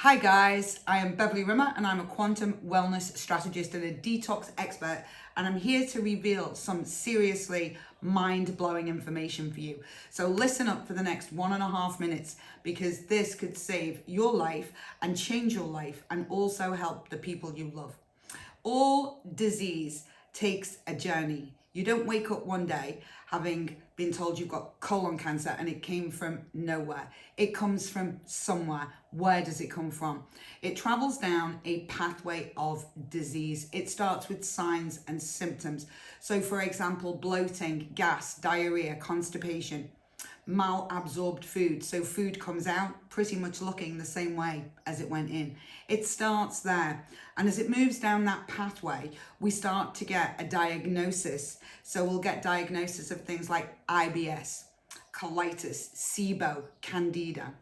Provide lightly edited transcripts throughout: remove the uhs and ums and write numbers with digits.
Hi guys, I am Beverly Rimmer and I'm a quantum wellness strategist and a detox expert, and I'm here to reveal some seriously mind-blowing information for you. So listen up for the next 1.5 minutes, because this could save your life and change your life and also help the people you love. All disease takes a journey. You don't wake up one day having been told you've got colon cancer and it came from nowhere. It comes from somewhere. Where does it come from? It travels down a pathway of disease. It starts with signs and symptoms. So for example, bloating, gas, diarrhea, constipation, malabsorbed food. So food comes out pretty much looking the same way as it went in. It starts there. And as it moves down that pathway, we start to get a diagnosis. So we'll get diagnosis of things like IBS, colitis, SIBO, candida,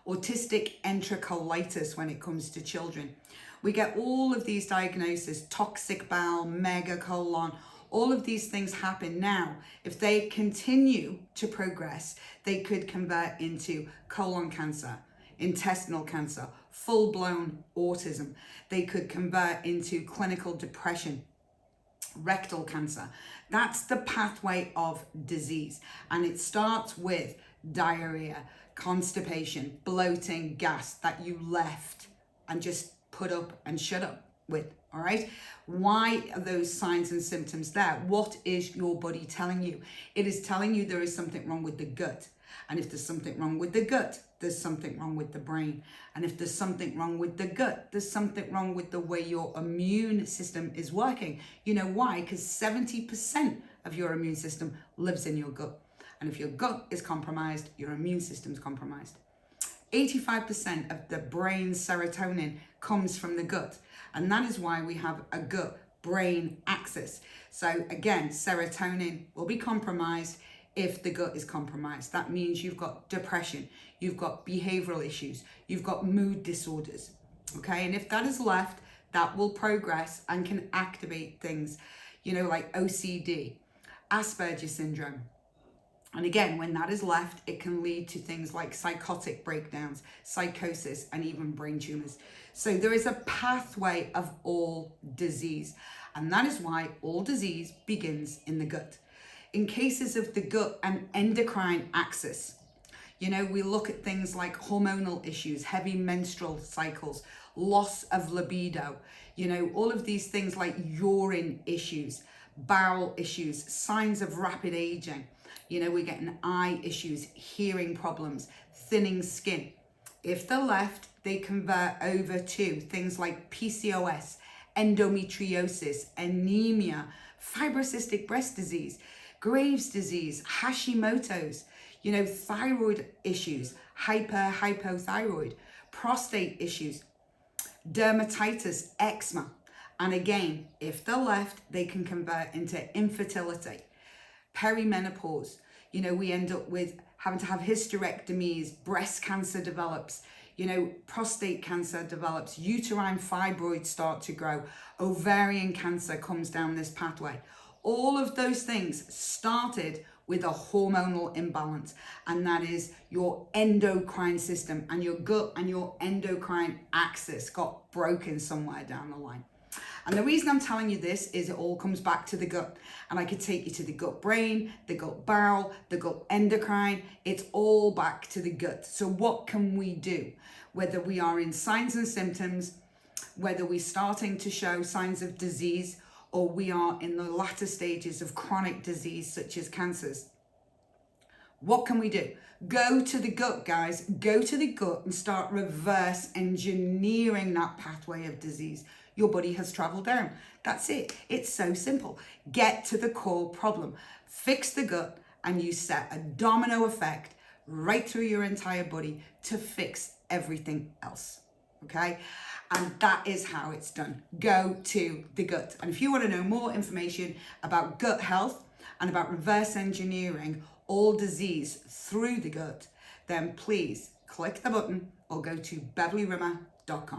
autistic enterocolitis when it comes to children. We get all of these diagnoses, toxic bowel, megacolon. All of these things happen now. If they continue to progress, they could convert into colon cancer, intestinal cancer, full-blown autism. They could convert into clinical depression, rectal cancer. That's the pathway of disease. And it starts with diarrhea, constipation, bloating, gas that you left and just put up and shut up with. All right. Why are those signs and symptoms there? What is your body telling you? It is telling you there is something wrong with the gut. And if there's something wrong with the gut, there's something wrong with the brain. And if there's something wrong with the gut, there's something wrong with the way your immune system is working. You know why? Because 70% of your immune system lives in your gut. And if your gut is compromised, your immune system is compromised. 85% of the brain's serotonin comes from the gut. And that is why we have a gut-brain axis. So again, serotonin will be compromised if the gut is compromised. That means you've got depression, you've got behavioral issues, you've got mood disorders, okay? And if that is left, that will progress and can activate things, you know, like OCD, Asperger's syndrome. And again, when that is left, it can lead to things like psychotic breakdowns, psychosis, and even brain tumors. So there is a pathway of all disease. And that is why all disease begins in the gut. In cases of the gut and endocrine axis, you know, we look at things like hormonal issues, heavy menstrual cycles, loss of libido, you know, all of these things like urine issues, bowel issues, signs of rapid aging. You know, we're getting eye issues, hearing problems, thinning skin. If they're left, they convert over to things like PCOS, endometriosis, anemia, fibrocystic breast disease, Graves' disease, Hashimoto's, you know, thyroid issues, hypothyroid, prostate issues, dermatitis, eczema. And again, if they're left, they can convert into infertility, perimenopause. You know, we end up with having to have hysterectomies, breast cancer develops, you know, prostate cancer develops, uterine fibroids start to grow, ovarian cancer comes down this pathway. All of those things started with a hormonal imbalance, and that is your endocrine system, and your gut and your endocrine axis got broken somewhere down the line. And the reason I'm telling you this is it all comes back to the gut. And I could take you to the gut brain, the gut bowel, the gut endocrine. It's all back to the gut. So what can we do? Whether we are in signs and symptoms, whether we're starting to show signs of disease, or we are in the latter stages of chronic disease such as cancers. What can we do? Go to the gut, guys. Go to the gut and start reverse engineering that pathway of disease your body has traveled down. That's it. It's so simple. Get to the core problem. Fix the gut and you set a domino effect right through your entire body to fix everything else. Okay? And that is how it's done. Go to the gut. And if you want to know more information about gut health and about reverse engineering all disease through the gut, then please click the button or go to beverlyrimmer.com.